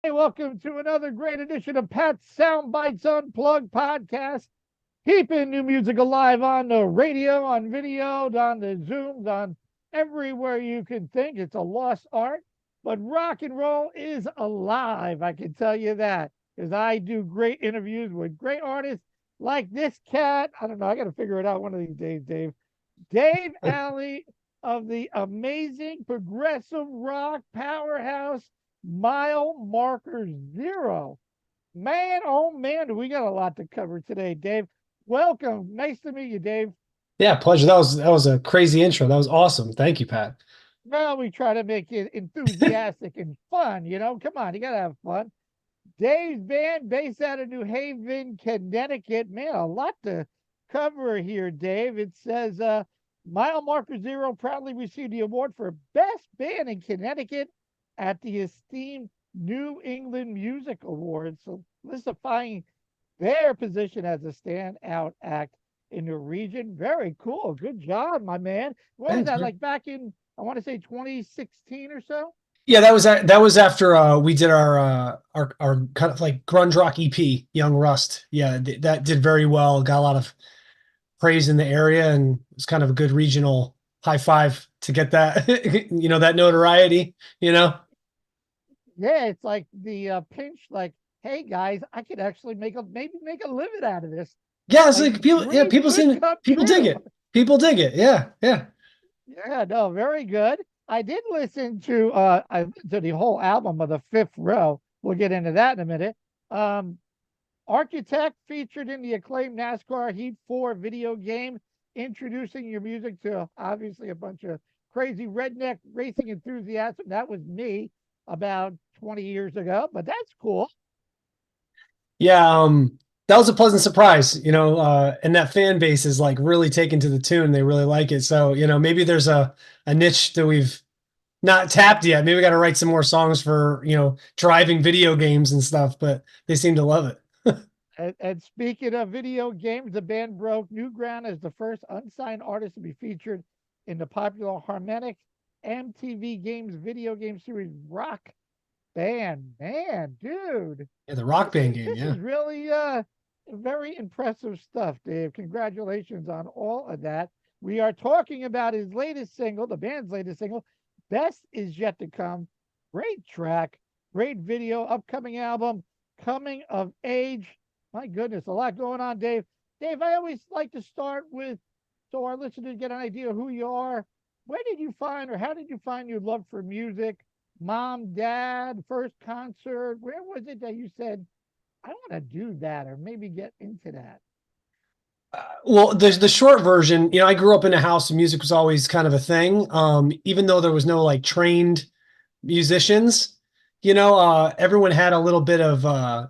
Hey, welcome to another great edition of Pat's Sound Bites Unplugged podcast. Keeping new music alive on the radio, on video, on the Zooms, on everywhere you can think. It's a lost art, but rock and roll is alive. I can tell you that because I do great interviews with great artists like this cat. I don't know. I got to figure it out one of these days, Dave. Dave Alley of the amazing progressive rock powerhouse Mile Marker Zero. Man, oh man, do we got a lot to cover today, Dave. Welcome. Nice to meet you, Dave. Yeah, pleasure. That was a crazy intro. That was awesome. Thank you, Pat. Well, we try to make it enthusiastic and fun, Come on, you gotta have fun. Dave's band, based out of New Haven, Connecticut. Man, a lot to cover here, Dave. It says Mile Marker Zero proudly received the award for Best Band in Connecticut at the esteemed New England Music Awards, solidifying their position as a standout act in the region. Very cool. Good job, my man. What was that, like back in, I want to say 2016 or so? Yeah, that was after we did our kind of like grunge rock EP, Young Rust. Yeah, that did very well. Got a lot of praise in the area, and it's kind of a good regional high five to get that that notoriety. Yeah, it's like the pinch, like, hey guys, I could actually maybe make a living out of this. Yeah, it's Like, like people. Yeah, dreams could come people dig true. it. People dig it. Yeah, yeah. Yeah, no, very good. I did listen to the whole album of the Fifth Row. We'll get into that in a minute. Um, Architect featured in the acclaimed NASCAR Heat 4 video game, introducing your music to obviously a bunch of crazy redneck racing enthusiasts. That was me about 20 years ago, but that's cool. Yeah, that was a pleasant surprise, and that fan base is like really taken to the tune. They really like it. So, maybe there's a niche that we've not tapped yet. Maybe we got to write some more songs for, driving video games and stuff, but they seem to love it. And speaking of video games, the band broke new ground as the first unsigned artist to be featured in the popular Harmonic MTV Games video game series Rock Band. Man, dude. Yeah, the Rock Band game. This Yeah. is really very impressive stuff, Dave. Congratulations on all of that. We are talking about his latest single, the band's latest single, Best Is Yet to Come. Great track, great video, upcoming album, coming of age. My goodness, a lot going on, Dave. Dave, I always like to start with, so our listeners get an idea of who you are. Where did you find, or how did you find your love for music? Mom, dad, first concert? Where was it that you said, I want to do that, or maybe get into that? Well, the short version, I grew up in a house and music was always kind of a thing. Even though there was no like trained musicians, everyone had a little bit of,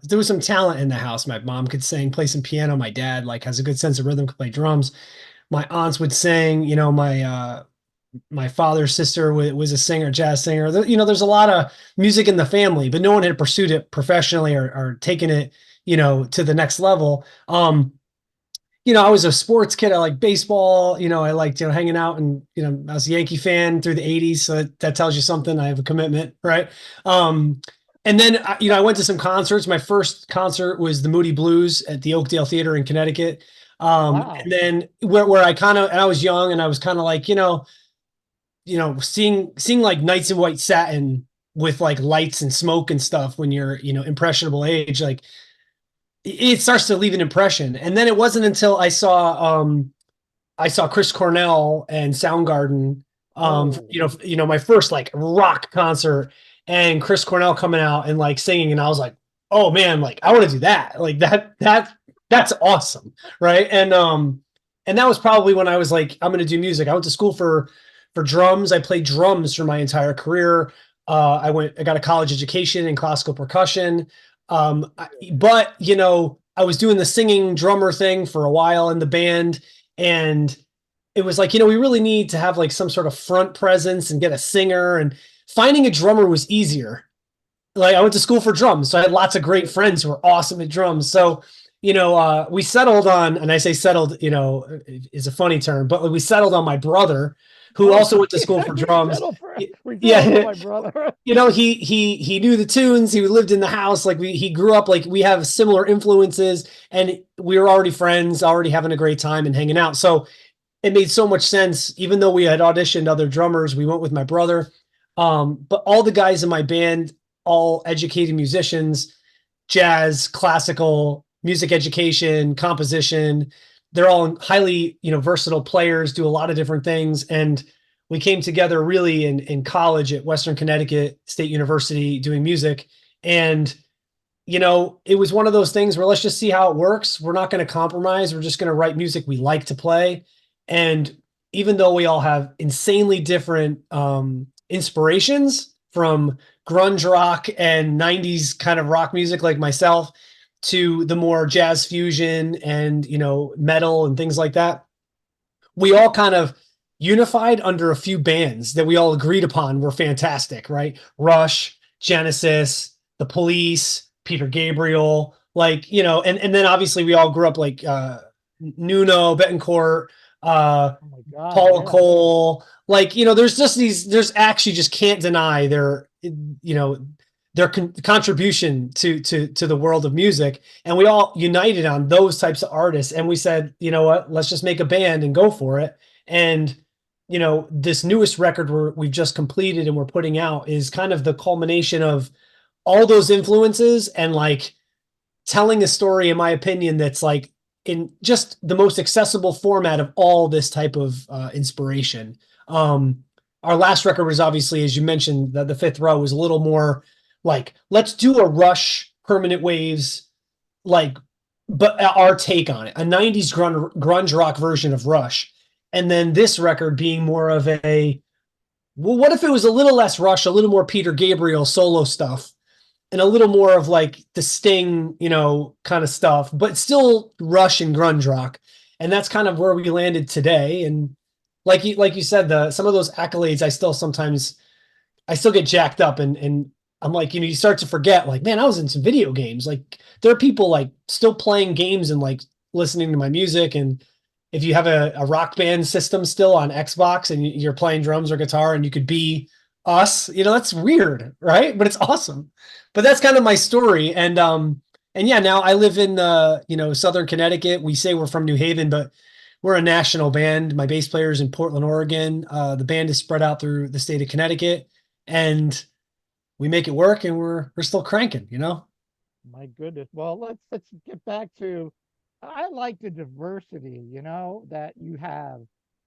there was some talent in the house. My mom could sing, play some piano. My dad like has a good sense of rhythm, could play drums. My aunts would sing, my father's sister was a singer, jazz singer. There's a lot of music in the family, but no one had pursued it professionally or taken it, to the next level. I was a sports kid. I liked baseball. I liked, hanging out, and, I was a Yankee fan through the 80s. So that tells you something. I have a commitment, right? And then, I went to some concerts. My first concert was the Moody Blues at the Oakdale Theater in Connecticut. Wow. And then where I was young, and I was kind of like, seeing like Nights in White Satin with like lights and smoke and stuff when you're, impressionable age, like it starts to leave an impression. And then it wasn't until I saw Chris Cornell and Soundgarden, my first like rock concert, and Chris Cornell coming out and like singing, and I was like, oh man, like I want to do that. Like that's awesome. Right. And that was probably when I was like, I'm going to do music. I went to school for drums. I played drums for my entire career. I got a college education in classical percussion. But I was doing the singing drummer thing for a while in the band, and it was like, we really need to have like some sort of front presence and get a singer, and finding a drummer was easier. Like I went to school for drums, so I had lots of great friends who were awesome at drums. So, we settled on, and I say settled, is a funny term, but we settled on my brother, who also went to school for drums. We still don't know Yeah. my brother. You know, he knew the tunes. He lived in the house. Like he grew up, like we have similar influences, and we were already friends, already having a great time and hanging out. So it made so much sense. Even though we had auditioned other drummers, we went with my brother. But all the guys in my band, all educated musicians, jazz, classical, music education, composition. They're all highly, versatile players, do a lot of different things. And we came together really in college at Western Connecticut State University doing music. And, it was one of those things where let's just see how it works. We're not going to compromise. We're just going to write music we like to play. And even though we all have insanely different inspirations from grunge rock and 90s kind of rock music like myself to the more jazz fusion and, metal and things like that, we all kind of unified under a few bands that we all agreed upon were fantastic, right? Rush, Genesis, The Police, Peter Gabriel, and then obviously we all grew up like Nuno, Betancourt, Oh my God, Paul yeah. Cole, there's just there's actually just can't deny their contribution to the world of music. And we all united on those types of artists. And we said, you know what, let's just make a band and go for it. And, this newest record we've just completed and we're putting out is kind of the culmination of all those influences and telling a story, in my opinion, that's in just the most accessible format of all this type of inspiration. Our last record was obviously, as you mentioned, the Fifth Row was a little more let's do a Rush, Permanent Waves, but our take on it, a 90s grunge rock version of Rush. And then this record being more of well, what if it was a little less Rush, a little more Peter Gabriel solo stuff, and a little more of the Sting, kind of stuff, but still Rush and grunge rock. And that's kind of where we landed today. And like you said, some of those accolades, I still get jacked up and I'm you start to forget, man, I was in some video games. There are people still playing games and listening to my music. And if you have a Rock Band system still on Xbox and you're playing drums or guitar and you could be us, that's weird, right? But it's awesome. But that's kind of my story. And yeah, now I live in Southern Connecticut. We say we're from New Haven, but we're a national band. My bass player is in Portland, Oregon. The band is spread out through the state of Connecticut, and we make it work, and we're still cranking, My goodness. Well, let's get back to, I like the diversity, that you have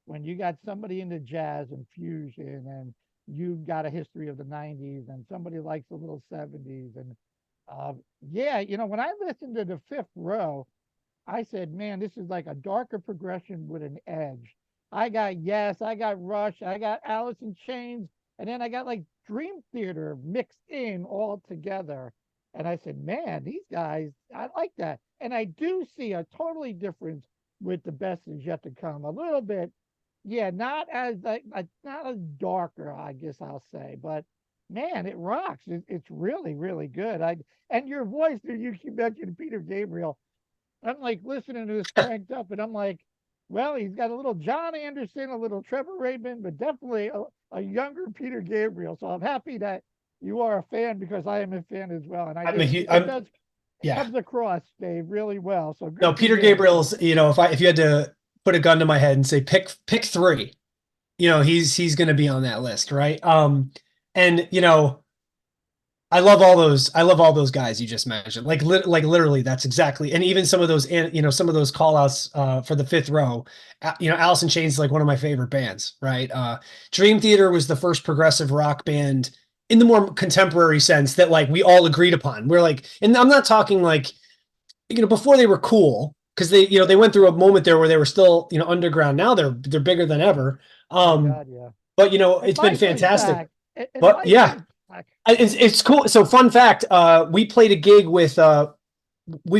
when you got somebody into jazz and fusion, and you've got a history of the 90s, and somebody likes a little 70s. And yeah, when I listened to the Fifth Row, I said, man, this is like a darker progression with an edge. I got Yes, I got Rush, I got Alice in Chains, and then I got Dream Theater mixed in all together. And I said, man, these guys, I like that. And I do see a totally difference with The Best Is Yet to Come. A little bit, yeah, not as not as darker, I guess I'll say, but man, it rocks. It's really, really good. And your voice, you mentioned Peter Gabriel. I'm listening to this cranked up, and I'm well, he's got a little John Anderson, a little Trevor Rabin, but definitely a younger Peter Gabriel. So I'm happy that you are a fan, because I am a fan as well. And it comes across, Dave, really well. So no, Peter Gabriel's, if you had to put a gun to my head and say pick three, he's going to be on that list, right? And I love all those guys you just mentioned. Literally, that's exactly. And even some of those, some of those call outs for the Fifth Row, Alice in Chains is one of my favorite bands, right? Dream Theater was the first progressive rock band in the more contemporary sense that we all agreed upon. We're and I'm not talking before they were cool, because they went through a moment there where they were still, underground. Now they're bigger than ever. God, yeah. But it's been fantastic. But yeah, it's cool. So fun fact, we played a gig with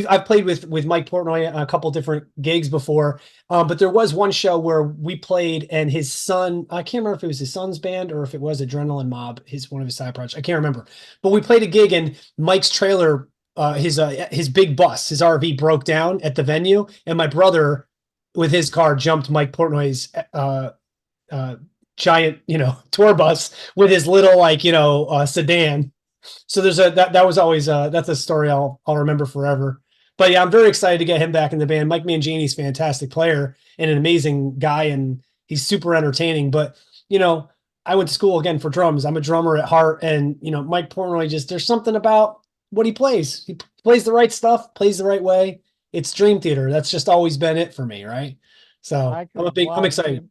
I've played with Mike Portnoy on a couple different gigs before, but there was one show where we played, and his son, I can't remember if it was his son's band or if it was Adrenaline Mob, one of his side projects. I can't remember, but we played a gig, and Mike's trailer, his big bus, his RV broke down at the venue, and my brother with his car jumped Mike Portnoy's giant, tour bus with his little like, sedan. So there's that was always that's a story I'll remember forever. But yeah, I'm very excited to get him back in the band. Mike Mangini's a fantastic player and an amazing guy, and he's super entertaining. But I went to school again for drums. I'm a drummer at heart, and Mike Portnoy, just there's something about what he plays. He plays the right stuff, plays the right way. It's Dream Theater. That's just always been it for me, right? So I'm excited.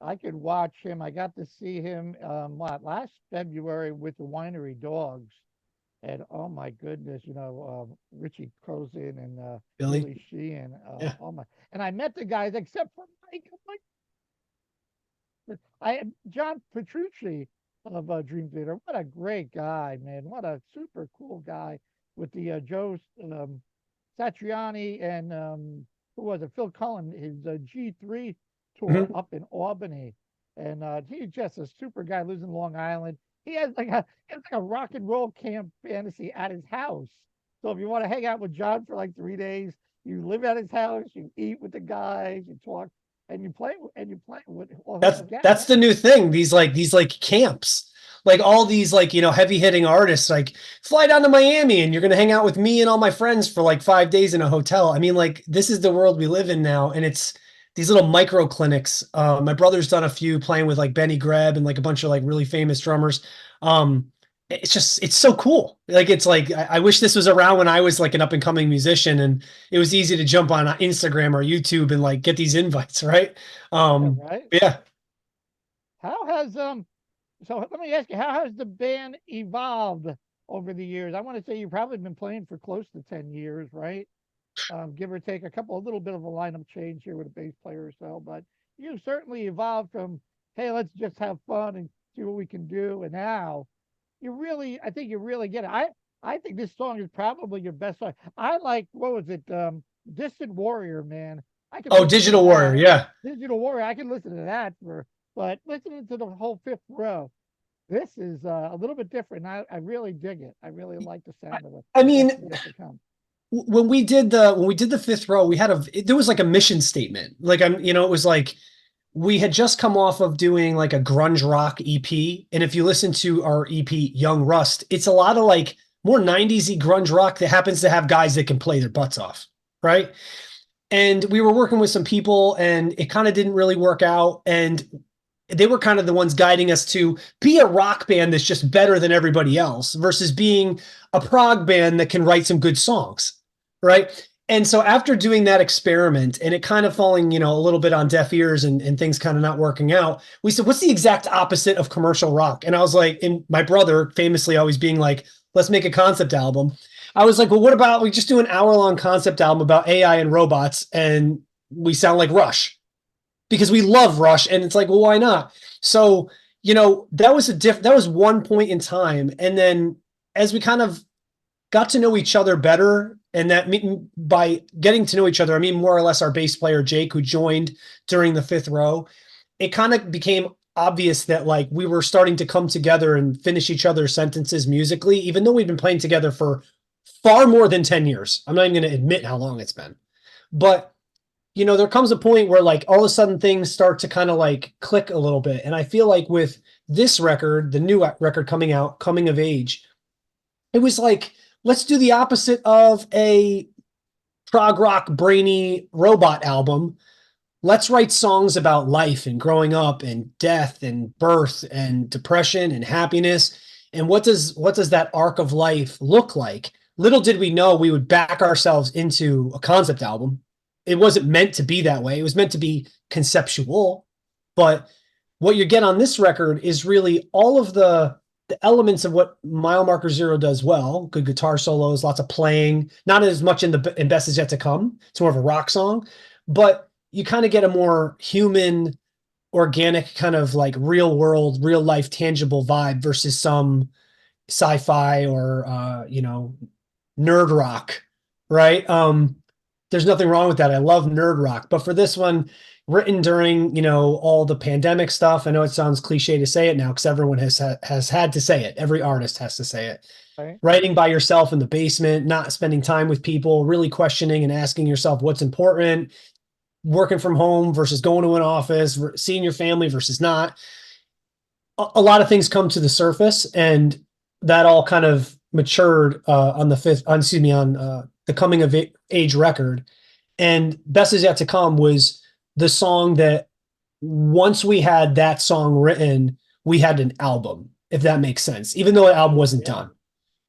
I could watch him. I got to see him last February with the Winery Dogs. And oh my goodness, Richie Cosin and Billy Sheehan. Yeah. Oh my! And I met the guys except for Mike. John Petrucci of Dream Theater. What a great guy, man! What a super cool guy with the Joe Satriani and who was it? Phil Cullen. His G3 tour up in Albany, and he's just a super guy. Lives in Long Island. He has like a rock and roll camp fantasy at his house. So if you want to hang out with John for like 3 days, you live at his house, you eat with the guys, you talk, and you play with. That's the new thing. These camps, like all these heavy hitting artists, like fly down to Miami and you're gonna hang out with me and all my friends for like 5 days in a hotel. I mean, like this is the world we live in now, and it's these little micro clinics. My brother's done a few playing with like Benny Greb and like a bunch of like really famous drummers. It's so cool. Like, it's like, I wish this was around when I was like an up and coming musician and it was easy to jump on Instagram or YouTube and like get these invites. Right. Right. Yeah. How has, so let me ask you, how has the band evolved over the years? I want to say you've probably been playing for close to 10 years, right? Give or take a little bit of a lineup change here with a bass player or so, but you've certainly evolved from, hey, let's just have fun and see what we can do. And now I think you really get it. I think this song is probably your best song. I like, what was it? Distant Warrior, man. Digital Warrior. Yeah. Digital Warrior. I can listen to that but listening to the whole Fifth Row, this is a little bit different. I really dig it. I really like the sound of it. I mean, when we did the Fifth Row, there was like a mission statement. Like it was like we had just come off of doing like a grunge rock EP, and if you listen to our EP Young Rust, it's a lot of like more 90s-y grunge rock that happens to have guys that can play their butts off, right? And we were working with some people, and it kind of didn't really work out, and they were kind of the ones guiding us to be a rock band that's just better than everybody else versus being a prog band that can write some good songs. Right. And so after doing that experiment and it kind of falling, a little bit on deaf ears and things kind of not working out, we said, what's the exact opposite of commercial rock? And I was like, and my brother famously always being like, let's make a concept album. I was like, well, what about we just do an hour-long concept album about AI and robots and we sound like Rush? Because we love Rush. And it's like, well, why not? So, that was one point in time. And then as we kind of got to know each other better, and that by getting to know each other, I mean more or less our bass player Jake, who joined during the Fifth Row, it kind of became obvious that like we were starting to come together and finish each other's sentences musically, even though we've been playing together for far more than 10 years. I'm not even going to admit how long it's been, but there comes a point where like all of a sudden things start to kind of like click a little bit. And I feel like with this record, the new record coming out, Coming of Age, it was like, let's do the opposite of a prog rock brainy robot album. Let's write songs about life and growing up and death and birth and depression and happiness. And what does that arc of life look like? Little did we know we would back ourselves into a concept album. It wasn't meant to be that way. It was meant to be conceptual. But what you get on this record is really all of the elements of what Mile Marker Zero does well. Good guitar solos, lots of playing, not as much in Best Is Yet to Come. It's more of a rock song, but you kind of get a more human, organic kind of like real world, real life, tangible vibe versus some sci-fi or, nerd rock, right? There's nothing wrong with that. I love nerd rock, but for this one, written during, all the pandemic stuff. I know it sounds cliche to say it now because everyone has had to say it. Every artist has to say it. Right. Writing by yourself in the basement, not spending time with people, really questioning and asking yourself what's important, working from home versus going to an office, seeing your family versus not. a lot of things come to the surface, and that all kind of matured on the fifth, on, excuse me, on the coming of age record. And Best Is Yet to Come was the song that once we had that song written, we had an album, if that makes sense, even though the album wasn't done.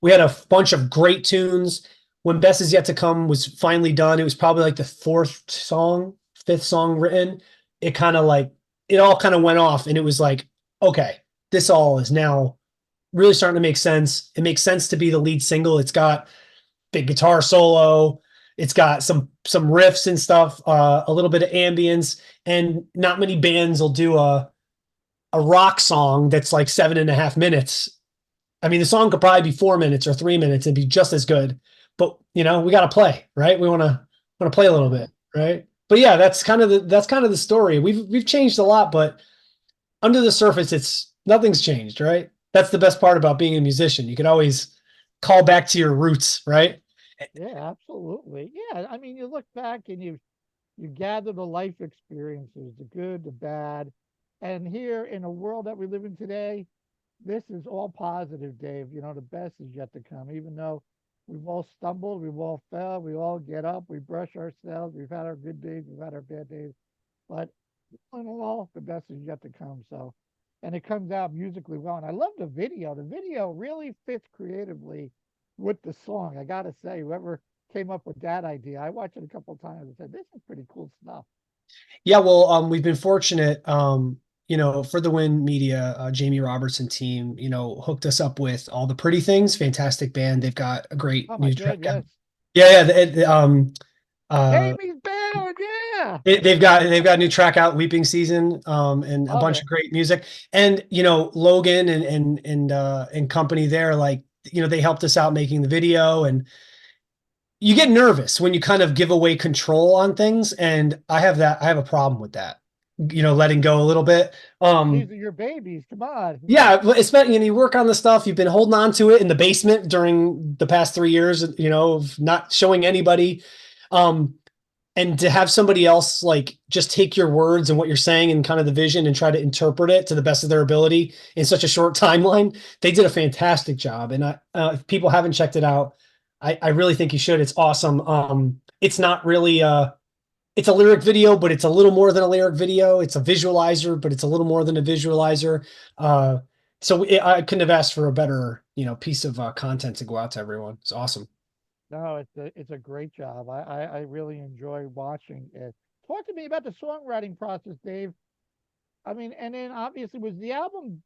We had a bunch of great tunes. When Best Is Yet to Come was finally done, it was probably like the fifth song written. It kind of like, it all kind of went off, and it was like, okay, this all is now really starting to make sense. It makes sense to be the lead single. It's got big guitar solo. It's got some riffs and stuff, a little bit of ambience, and not many bands will do a rock song that's like 7.5 minutes. I mean, the song could probably be 4 minutes or 3 minutes and be just as good. But we got to play, right? We want to play a little bit, right? But yeah, that's kind of the story. We've changed a lot, but under the surface, nothing's changed, right? That's the best part about being a musician. You can always call back to your roots, right? Yeah, absolutely. Yeah, I mean, you look back and you gather the life experiences, the good, the bad, and here in a world that we live in today, this is all positive, Dave. The best is yet to come. Even though we've all stumbled, we've all fell, we all get up, we brush ourselves, we've had our good days, we've had our bad days, but in all, the best is yet to come. So, and it comes out musically well. And I love the video. The video really fits creatively with the song. I gotta say, whoever came up with that idea, I watched it a couple of times and said, "This is pretty cool stuff." Yeah, well, we've been fortunate. For the Win Media, Jamie Robertson team, hooked us up with All the Pretty Things. Fantastic band. They've got a great Oh my new God, track. yes. Yeah, Jamie's band, yeah. they've got a new track out, Weeping Season, and a Love bunch it. of great music. And Logan and company there, like they helped us out making the video. And you get nervous when you kind of give away control on things, and I have a problem with that. Letting go a little bit. These are your babies. Come on. Yeah, especially you work on the stuff, you've been holding on to it in the basement during the past 3 years, of not showing anybody. And to have somebody else like just take your words and what you're saying and kind of the vision and try to interpret it to the best of their ability in such a short timeline, they did a fantastic job. And if people haven't checked it out, I really think you should. It's awesome. It's not really it's a lyric video, but it's a little more than a lyric video. It's a visualizer, but it's a little more than a visualizer. I couldn't have asked for a better, piece of content to go out to everyone. It's awesome. No, it's a great job. I really enjoy watching it. Talk to me about the songwriting process, Dave. I mean, and then obviously was the album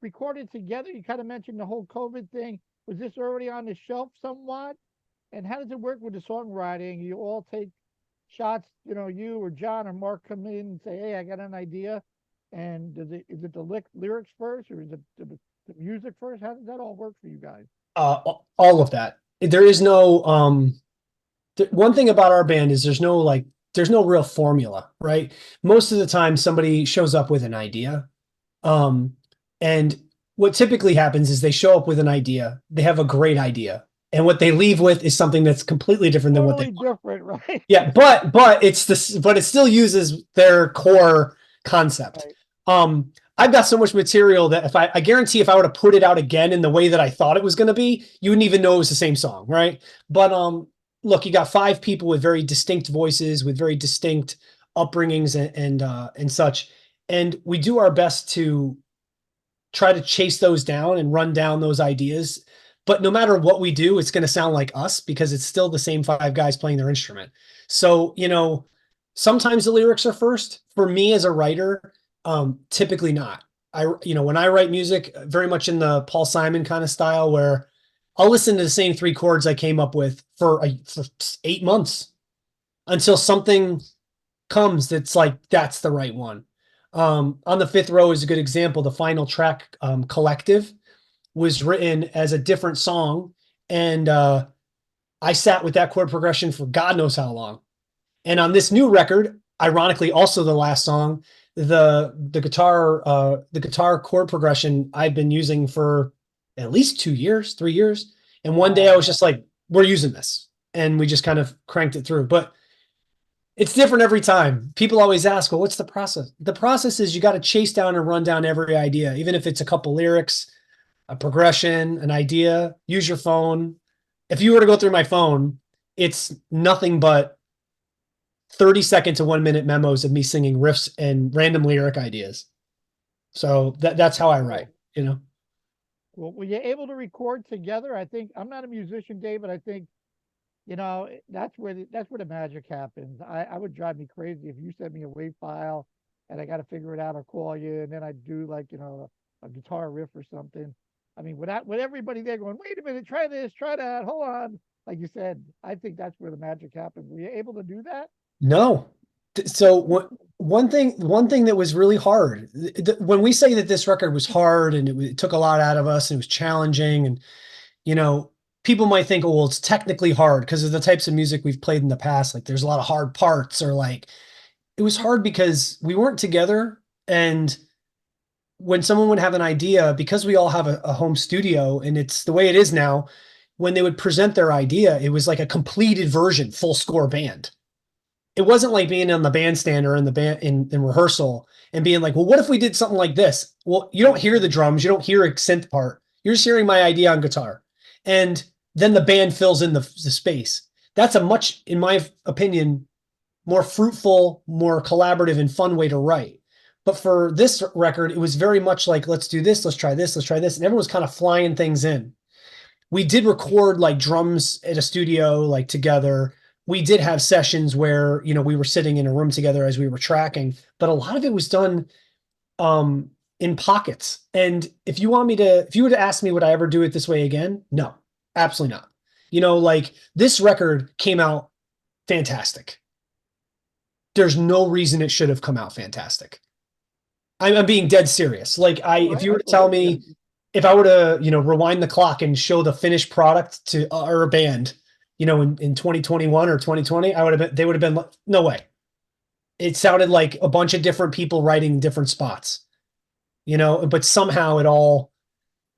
recorded together? You kind of mentioned the whole COVID thing. Was this already on the shelf somewhat? And how does it work with the songwriting? You all take shots, you or John or Mark come in and say, "Hey, I got an idea." And is it the lyrics first, or is it the music first? How does that all work for you guys? All of that. There is no one thing about our band is there's no real formula, right? Most of the time somebody shows up with an idea. And what typically happens is they show up with an idea, they have a great idea, and what they leave with is something that's completely different than what they Totally different, right? Yeah, but it still uses their core concept. Right. I've got so much material that if I guarantee if I were to put it out again in the way that I thought it was going to be, you wouldn't even know it was the same song, right? But look, you got 5 people with very distinct voices, with very distinct upbringings and such, and we do our best to try to chase those down and run down those ideas. But no matter what we do, it's going to sound like us because it's still the same 5 guys playing their instrument. So, sometimes the lyrics are first. For me as a writer, typically not. When I write music, very much in the Paul Simon kind of style, where I'll listen to the same 3 chords I came up with for 8 months until something comes that's like, that's the right one. On the Fifth Row is a good example. The final track, Collective, was written as a different song. And I sat with that chord progression for God knows how long. And on this new record, ironically, also the last song, the guitar chord progression I've been using for at least 2 years, 3 years. And one day I was just like, we're using this. And we just kind of cranked it through. But It's different every time. People always ask, well, what's the process? The process is you got to chase down and run down every idea, even if it's a couple lyrics, a progression, an idea. Use your phone. If you were to go through my phone, it's nothing but 30-second to 1 minute memos of me singing riffs and random lyric ideas. So that's how I write, you know? Well, were you able to record together? I think I'm not a musician, Dave, but I think that's where the magic happens. I would drive me crazy if you sent me a wave file and I got to figure it out or call you, and then I do like a guitar riff or something. I mean, with everybody there going, wait a minute, try this, try that, hold on. Like you said, I think that's where the magic happens. Were you able to do that? No. So one thing that was really hard when we say that this record was hard and it took a lot out of us and it was challenging and you know people might think, oh well, it's technically hard because of the types of music we've played in the past, like there's a lot of hard parts, or like it was hard because we weren't together. And when someone would have an idea, because we all have a home studio and it's the way it is now, when they would present their idea, it was like a completed version, full score band. It wasn't like being on the bandstand or in the band in rehearsal and being like, well, what if we did something like this? Well, you don't hear the drums, you don't hear a synth part. You're just hearing my idea on guitar. And then the band fills in the space. That's a much, in my opinion, more fruitful, more collaborative and fun way to write. But for this record, it was very much like, let's do this, let's try this, let's try this. And everyone was kind of flying things in. We did record like drums at a studio, like together. We did have sessions where, we were sitting in a room together as we were tracking, but a lot of it was done in pockets. And if you were to ask me, would I ever do it this way again? No, absolutely not. Like this record came out fantastic. There's no reason it should have come out fantastic. I'm being dead serious. Like if you were to tell me, if I were to, rewind the clock and show the finished product to our band, in 2021 or 2020, they would have been, no way. It sounded like a bunch of different people writing different spots, but somehow it all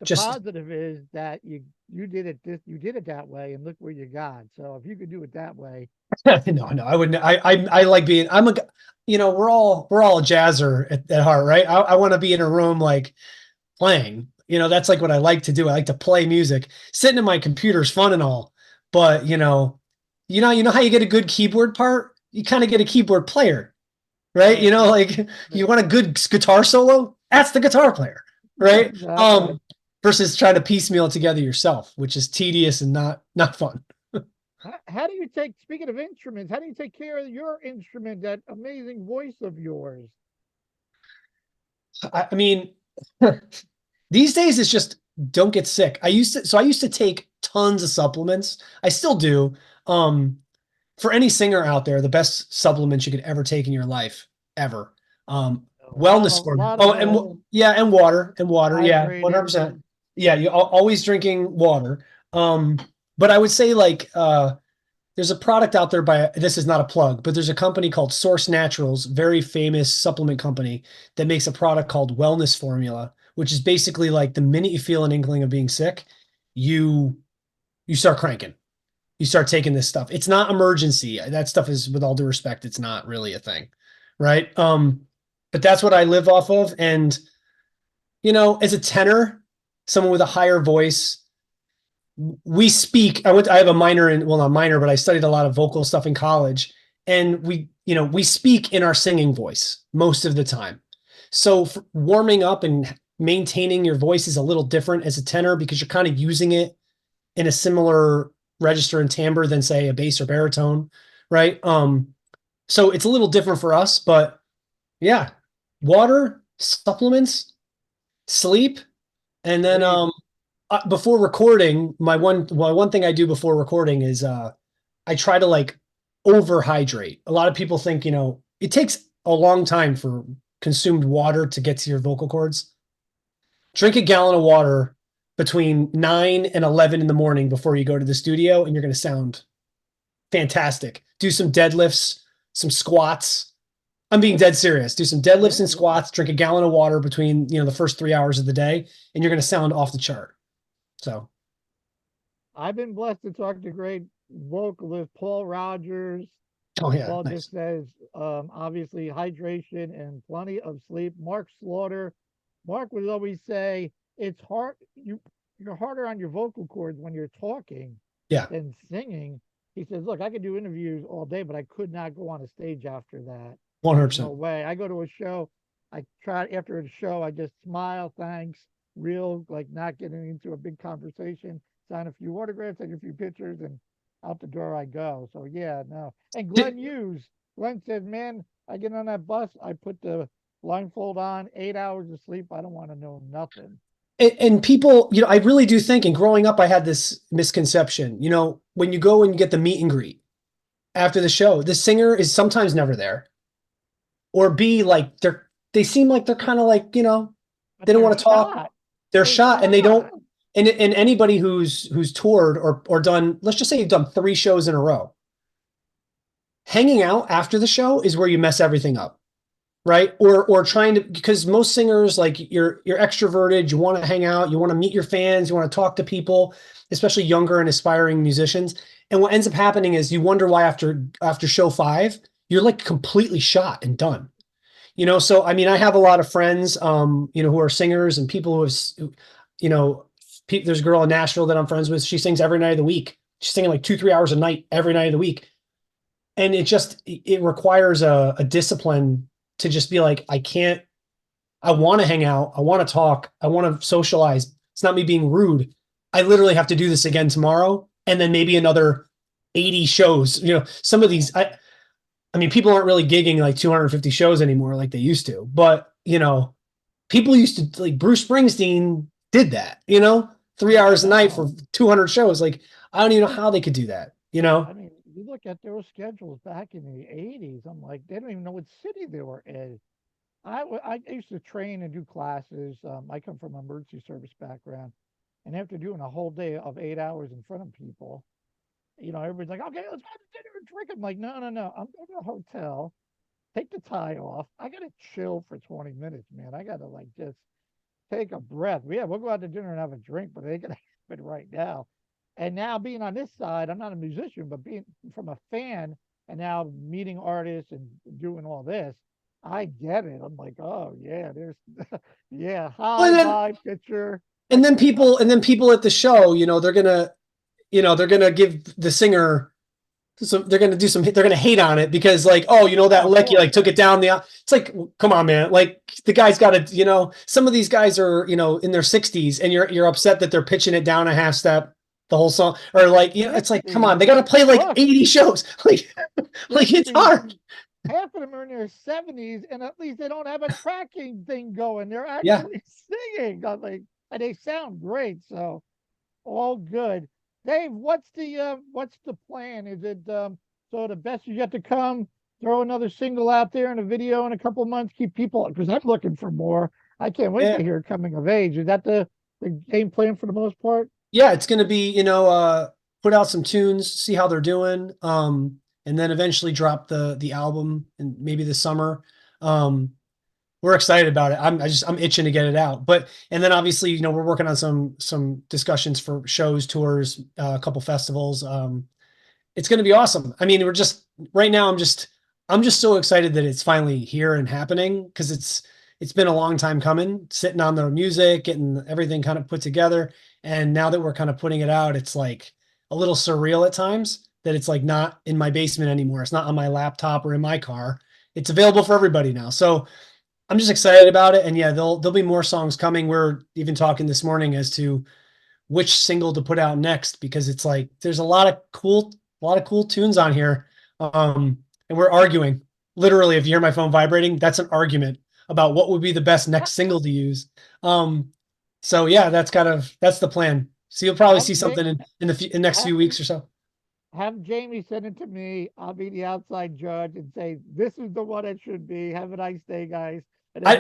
the positive is that you did it that way, and look where you got. So if you could do it that way. No, I wouldn't. I like being, we're all a jazzer at heart, right? I want to be in a room like playing, that's like what I like to do. I like to play music. Sitting in my computer is fun and all, but you know how you get a good keyboard part? You kind of get a keyboard player, right? Like you want a good guitar solo? That's the guitar player, right? Exactly. Versus trying to piecemeal it together yourself, which is tedious and not fun. How do you speaking of instruments, how do you take care of your instrument, that amazing voice of yours? I mean, these days it's just don't get sick. I used to take tons of supplements. I still do. For any singer out there, the best supplements you could ever take in your life, ever. Wellness formula. Oh, and water. Yeah, 100%. Yeah, you always drinking water. But I would say like there's a product out there this is not a plug, but there's a company called Source Naturals, very famous supplement company that makes a product called Wellness Formula, which is basically like the minute you feel an inkling of being sick, you start cranking. You start taking this stuff. It's not emergency. That stuff is, with all due respect, it's not really a thing, right? But that's what I live off of. And, as a tenor, someone with a higher voice, we speak. I have a minor not minor, but I studied a lot of vocal stuff in college. And we speak in our singing voice most of the time. So warming up and maintaining your voice is a little different as a tenor because you're kind of using it in a similar register and timbre than say a bass or baritone, right? So it's a little different for us, but yeah, water, supplements, sleep, and then before recording, my one thing I do before recording is I try to like overhydrate. A lot of people think it takes a long time for consumed water to get to your vocal cords. Drink a gallon of water between 9 and 11 in the morning before you go to the studio, and you're going to sound fantastic. Do some deadlifts, some squats. I'm being dead serious. Do some deadlifts and squats, drink a gallon of water between, the first 3 hours of the day, and you're going to sound off the chart. So I've been blessed to talk to great vocalist Paul Rogers, Oh yeah, Well, this nice. says obviously hydration and plenty of sleep. Mark Slaughter. Mark would always say it's hard. You're harder on your vocal cords when you're talking Yeah, than singing. He says, "Look, I could do interviews all day, but I could not go on a stage after that. There's no 100%. way. I go to a show. I try after a show. I just smile, thanks, real like not getting into a big conversation, sign a few autographs, take a few pictures, and out the door I go. So yeah, no. And Glenn Hughes, Glenn says, man, I get on that bus, I put the blindfold on, 8 hours of sleep. I don't want to know nothing. And people, I really do think, and growing up, I had this misconception, when you go and you get the meet and greet after the show, the singer is sometimes never there. Or B, like they seem like they're kind of like, But they don't they're want to talk. shot. They're They're shot and they don't. shot. And anybody who's toured or done, let's just say you've done 3 shows in a row, hanging out after the show is where you mess everything up. Right. Or trying to, because most singers, like you're extroverted, you want to hang out, you want to meet your fans, you want to talk to people, especially younger and aspiring musicians. And what ends up happening is you wonder why after show 5, you're like completely shot and done. So I mean, I have a lot of friends, who are singers and people who have, there's a girl in Nashville that I'm friends with. She sings every night of the week. She's singing like 2-3 hours a night, every night of the week. And it requires a discipline to just be like, I want to hang out. I want to talk. I want to socialize. It's not me being rude. I literally have to do this again tomorrow. And then maybe another 80 shows, some of these, I mean, people aren't really gigging like 250 shows anymore like they used to, but people used to, like Bruce Springsteen did that, 3 hours a night for 200 shows. Like, I don't even know how they could do that, I mean, you look at their schedules back in the 80s. I'm like, they don't even know what city they were in. I used to train and do classes. I come from an emergency service background. And after doing a whole day of 8 hours in front of people, everybody's like, okay, let's go to dinner and drink. I'm like, no, no, no. I'm going to a hotel, take the tie off. I got to chill for 20 minutes, man. I got to like just take a breath. Yeah, we'll go out to dinner and have a drink, but it ain't going to happen right now. And now being on this side, I'm not a musician, but being from a fan and now meeting artists and doing all this, I get it. I'm like, oh yeah, there's yeah, Well, hi, bye, picture. and then people at the show, they're gonna give the singer they're gonna hate on it because like, oh, that lick, you like took it down it's like, come on, man. Like the guy's got to, some of these guys are, in their 60s and you're upset that they're pitching it down a half step the whole song, or like, it's like, come on, they got to play like 80 shows. Like it's hard. Half of them are in their 70s, and at least they don't have a tracking thing going. They're Yeah. actually singing. I'm like, and they sound great. So all good. Dave, what's the plan? Is it so the best is yet to come? Throw another single out there and a video in a couple of months. Keep people, because I'm looking for more. I can't wait to hear Coming of Age. Is that the game plan for the most part? Yeah, it's going to be, put out some tunes, see how they're doing, and then eventually drop the album in maybe this summer. We're excited about it. I'm itching to get it out. And then obviously, we're working on some discussions for shows, tours, a couple festivals. It's going to be awesome. I mean, right now, I'm just so excited that it's finally here and happening, because it's been a long time coming, sitting on the music, getting everything kind of put together. And now that we're kind of putting it out, it's like a little surreal at times that it's like not in my basement anymore. It's not on my laptop or in my car. It's available for everybody now. So I'm just excited about it. And yeah, there'll be more songs coming. We're even talking this morning as to which single to put out next, because it's like there's a lot of cool tunes on here. And we're arguing. Literally, if you hear my phone vibrating, that's an argument about what would be the best next single to use. So yeah, that's the plan. So you'll probably see something in the next few weeks or so. Have Jamie send it to me. I'll be the outside judge and say, this is the one it should be. Have a nice day, guys. I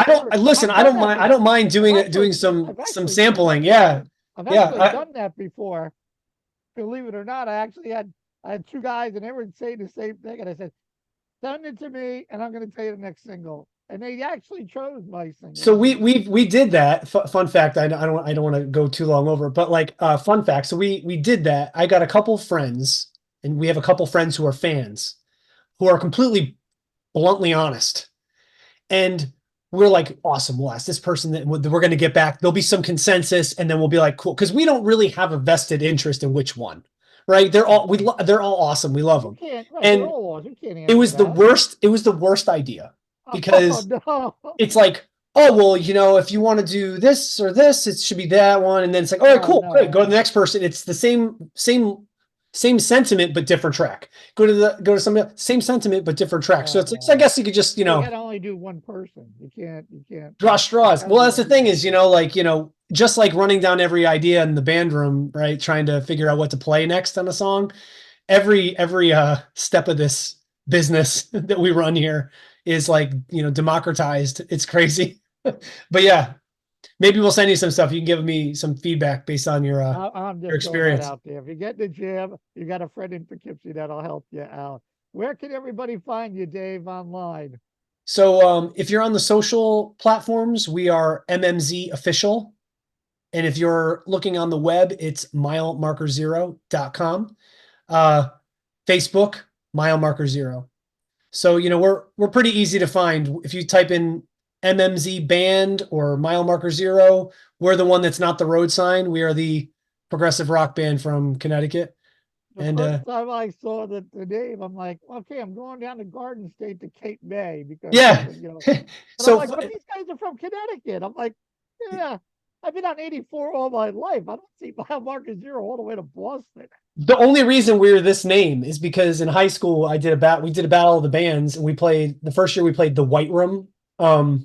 don't listen. I don't mind doing some sampling. Yeah. I've actually done that before. Believe it or not, I had 2 guys and they were saying the same thing. And I said, send it to me and I'm going to tell you the next single. And they actually chose my single. So we did that. Fun fact. I don't want to go too long over, but like fun fact. So we did that. I got a couple friends and we have a couple friends who are fans who are completely bluntly honest. And we're like, awesome, we'll ask this person that we're going to get back. There'll be some consensus, and then we'll be like, cool. Because we don't really have a vested interest in which one, right? They're all awesome. We love them. And it was the worst. It was the worst idea because it's like, oh, well, if you want to do this or this, it should be that one. And then it's like, all right, cool, great. Go to the next person. It's the same sentiment, but different track. Go to somebody else, same sentiment, but different track. So it's like, so I guess you could just, you can only do one person. You can't draw straws. Well, that's the thing is, just like running down every idea in the band room, right? Trying to figure out what to play next on a song. Every step of this business that we run here is like, democratized. It's crazy. But yeah, maybe we'll send you some stuff. You can give me some feedback based on your experience out there. If you get the jam, you got a friend in Poughkeepsie that'll help you out. Where can everybody find you, Dave, online? So if you're on the social platforms, we are MMZ Official. And if you're looking on the web, it's milemarker0.com. Facebook, milemarker0. So, we're pretty easy to find. If you type in MMZ band or mile marker 0, we're the one that's not the road sign. We are the progressive rock band from Connecticut. The first time I saw the name, I'm like, okay, I'm going down to Garden State to Cape May because so I'm like, but these guys are from Connecticut. I'm like, yeah, I've been on 84 all my life. I don't see mile marker 0 all the way to Boston. The only reason we're this name is because in high school we did a battle of the bands, and the first year we played the White Room, a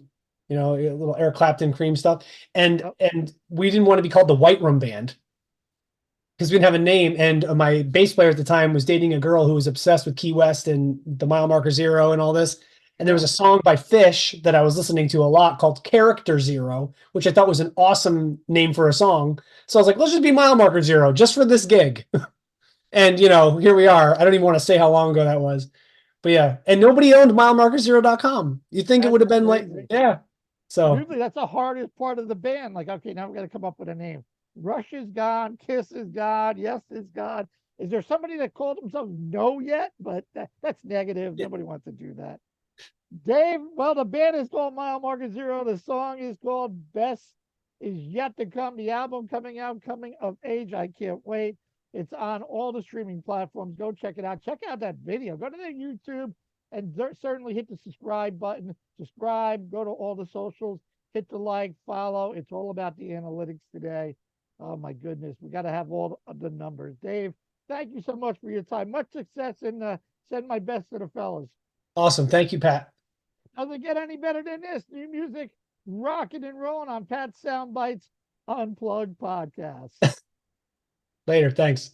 little Eric Clapton Cream stuff, and we didn't want to be called the White Room Band because we didn't have a name. And my bass player at the time was dating a girl who was obsessed with Key West and the mile marker 0 and all this. And there was a song by Fish that I was listening to a lot called Character 0, which I thought was an awesome name for a song. So I was like, let's just be mile marker 0 just for this gig. And, here we are. I don't even want to say how long ago that was. But yeah. And nobody owned milemarker0.com. You'd think it would have been crazy. Yeah. So usually that's the hardest part of the band. Like, okay, now we got to come up with a name. Rush is gone. Kiss is gone. Yes is gone. Is there somebody that called themselves No yet? But that's negative. Yeah. Nobody wants to do that. Dave, well, the band is called Mile Marker 0. The song is called Best Is Yet to Come. The album coming of age. I can't wait. It's on all the streaming platforms. Go check it out. Check out that video. Go to the YouTube and certainly hit the subscribe button. Subscribe. Go to all the socials. Hit the like, follow. It's all about the analytics today. Oh, my goodness. We got to have all the numbers. Dave, thank you so much for your time. Much success, and send my best to the fellas. Awesome. Thank you, Pat. Doesn't get any better than this. New music, rocking and rolling on Pat Soundbites Unplugged podcast. Later. Thanks.